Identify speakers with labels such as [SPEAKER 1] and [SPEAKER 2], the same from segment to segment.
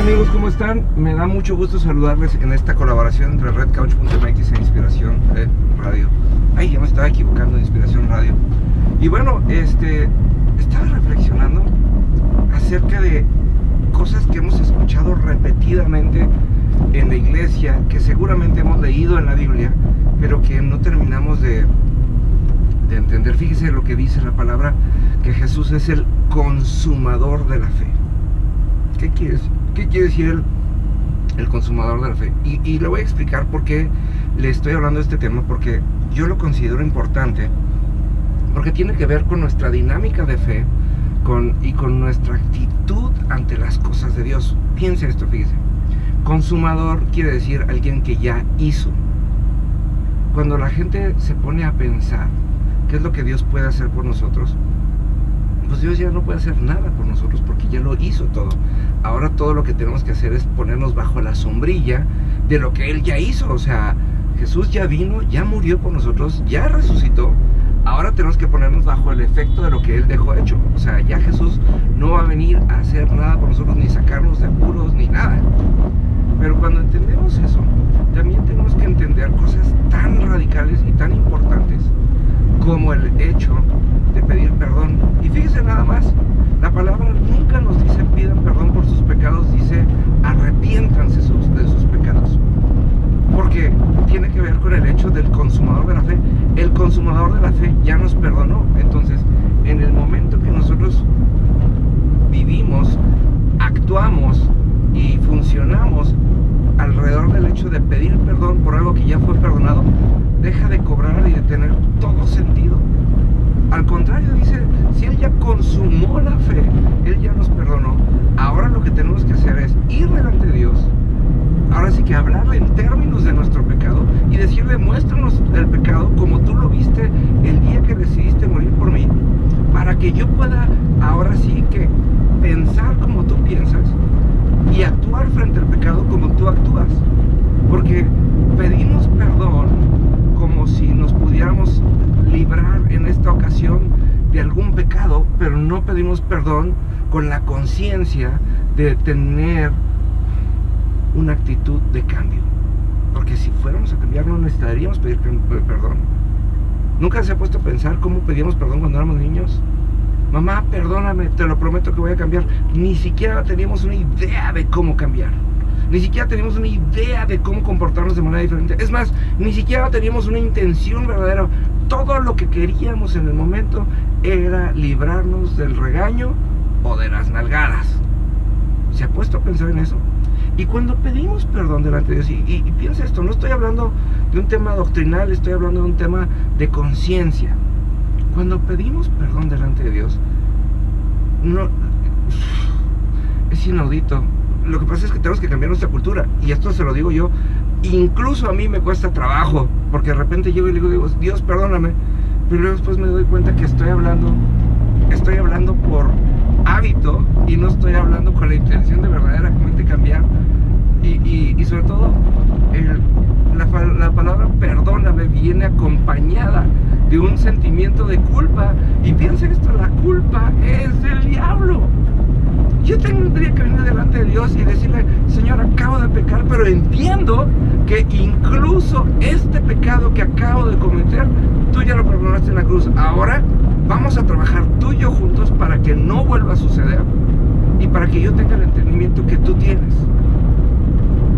[SPEAKER 1] amigos? ¿Cómo están? Me da mucho gusto saludarles en esta colaboración entre redcouch.mx e Inspiración Radio. Ay, ya me estaba equivocando, Inspiración Radio. Y bueno, estaba reflexionando acerca de cosas que hemos escuchado repetidamente en la iglesia, que seguramente hemos leído en la Biblia, pero que no terminamos de entender. Fíjese lo que dice la palabra, que Jesús es el consumador de la fe. ¿Qué quiere decir el consumador de la fe? Y le voy a explicar por qué le estoy hablando de este tema, porque yo lo considero importante, porque tiene que ver con nuestra dinámica de fe y con nuestra actitud ante las cosas de Dios. Piense esto, fíjese. Consumador quiere decir alguien que ya hizo. Cuando la gente se pone a pensar qué es lo que Dios puede hacer por nosotros, pues Dios ya no puede hacer nada por nosotros porque ya lo hizo todo. Ahora todo lo que tenemos que hacer es ponernos bajo la sombrilla de lo que Él ya hizo. O sea, Jesús ya vino, ya murió por nosotros, ya resucitó. Ahora tenemos que ponernos bajo el efecto de lo que Él dejó hecho. O sea, ya Jesús no va a venir a hacer nada por nosotros, ni sacarnos de apuros, ni nada. Pero cuando entendemos eso, también tenemos que entender cosas tan radicales y tan importantes como el hecho de pedir perdón. Y fíjense nada más, la palabra nunca nos dice pidan perdón por sus pecados, dice arrepiéntanse de sus pecados. Porque tiene que ver con el hecho del consumador de la fe. El consumador de la fe ya nos perdonó. Entonces, en el momento que nosotros vivimos, actuamos y funcionamos alrededor del hecho de pedir perdón por algo que ya fue perdonado, deja de cobrar y de tener todo sentido. Al contrario, dice, si Él ya consumó la fe, Él ya nos perdonó, ahora lo que tenemos que hacer es ir delante de Dios, ahora sí que hablarle en términos de nuestro pecado y decirle, muéstranos el pecado como tú lo viste el día que decidiste morir por mí, para que yo pueda ahora sí que pensar como tú piensas y actuar frente al pecado como tú actúas. Porque pedimos perdón como si nos pudiéramos librar en esta ocasión de algún pecado, pero no pedimos perdón con la conciencia de tener una actitud de cambio. Porque si fuéramos a cambiar no necesitaríamos pedir perdón. ¿Nunca se ha puesto a pensar cómo pedíamos perdón cuando éramos niños? Mamá, perdóname, te lo prometo que voy a cambiar. Ni siquiera teníamos una idea de cómo cambiar. Ni siquiera teníamos una idea de cómo comportarnos de manera diferente. Es más, ni siquiera teníamos una intención verdadera. Todo lo que queríamos en el momento era librarnos del regaño o de las nalgadas. ¿Se ha puesto a pensar en eso? Y cuando pedimos perdón delante de Dios, y piensa esto, no estoy hablando de un tema doctrinal, estoy hablando de un tema de conciencia. Cuando pedimos perdón delante de Dios, no, es inaudito. Lo que pasa es que tenemos que cambiar nuestra cultura, y esto se lo digo yo, incluso a mí me cuesta trabajo, porque de repente llego y le digo, Dios, perdóname, pero luego después me doy cuenta que estoy hablando por hábito y no estoy hablando con la intención de verdaderamente cambiar. Y sobre todo, la palabra perdóname viene acompañada de un sentimiento de culpa. Y piensa esto, la culpa es del diablo. Yo tendría que venir delante de Dios y decirle, Señor, acabo de pecar, pero entiendo que incluso este pecado que acabo de cometer, tú ya lo perdonaste en la cruz. Ahora vamos a trabajar tú y yo juntos para que no vuelva a suceder y para que yo tenga el entendimiento que tú tienes.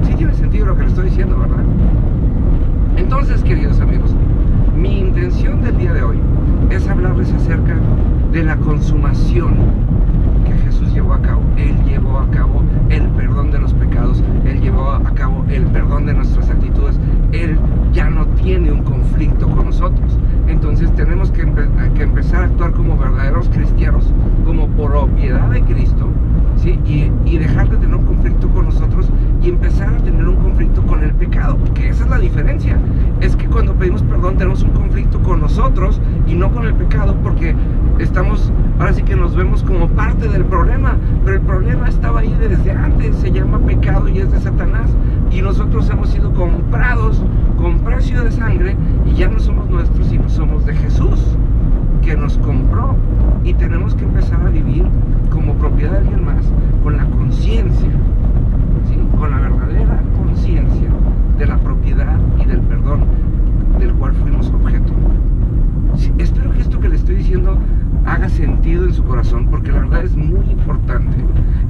[SPEAKER 1] Sí tiene sentido lo que le estoy diciendo, ¿verdad? Entonces, queridos amigos, mi intención del día de hoy es hablarles acerca de la consumación que Jesús llevó a cabo. Él llevó a cabo el perdón de los pecados, Él llevó a cabo el perdón de nuestras actitudes. Él ya no tiene un conflicto con nosotros. Entonces tenemos que empezar a actuar como verdaderos cristianos, como propiedad de Cristo, ¿sí? Y dejar de tener un conflicto con nosotros y empezar a tener un conflicto con el pecado, porque esa es la diferencia. Es que cuando pedimos perdón tenemos un conflicto con nosotros y no con el pecado, porque ahora sí que nos vemos como parte del problema, pero el problema estaba ahí desde antes, se llama pecado y es de Satanás, y nosotros hemos sido comprados con precio de sangre y ya no somos nuestros, sino somos de Jesús, que nos compró, y tenemos que empezar a vivir como propiedad de alguien más, con la conciencia en su corazón, porque la verdad es muy importante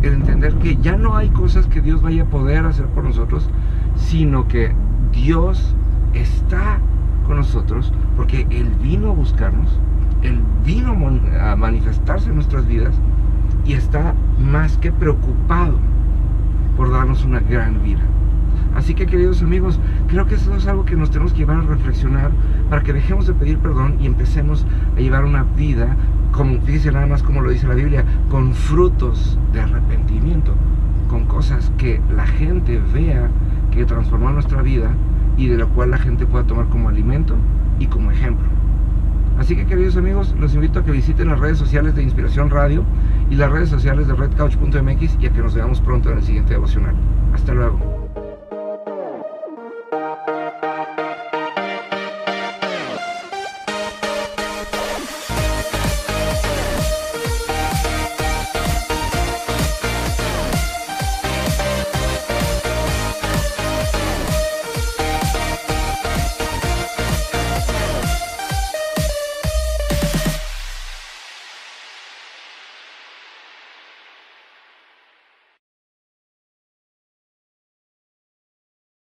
[SPEAKER 1] el entender que ya no hay cosas que Dios vaya a poder hacer por nosotros, sino que Dios está con nosotros porque Él vino a buscarnos, Él vino a manifestarse en nuestras vidas y está más que preocupado por darnos una gran vida. Así que, queridos amigos, creo que eso es algo que nos tenemos que llevar a reflexionar para que dejemos de pedir perdón y empecemos a llevar una vida, como dice nada más como lo dice la Biblia, con frutos de arrepentimiento, con cosas que la gente vea que transformó nuestra vida y de lo cual la gente pueda tomar como alimento y como ejemplo. Así que, queridos amigos, los invito a que visiten las redes sociales de Inspiración Radio y las redes sociales de redcouch.mx y a que nos veamos pronto en el siguiente devocional.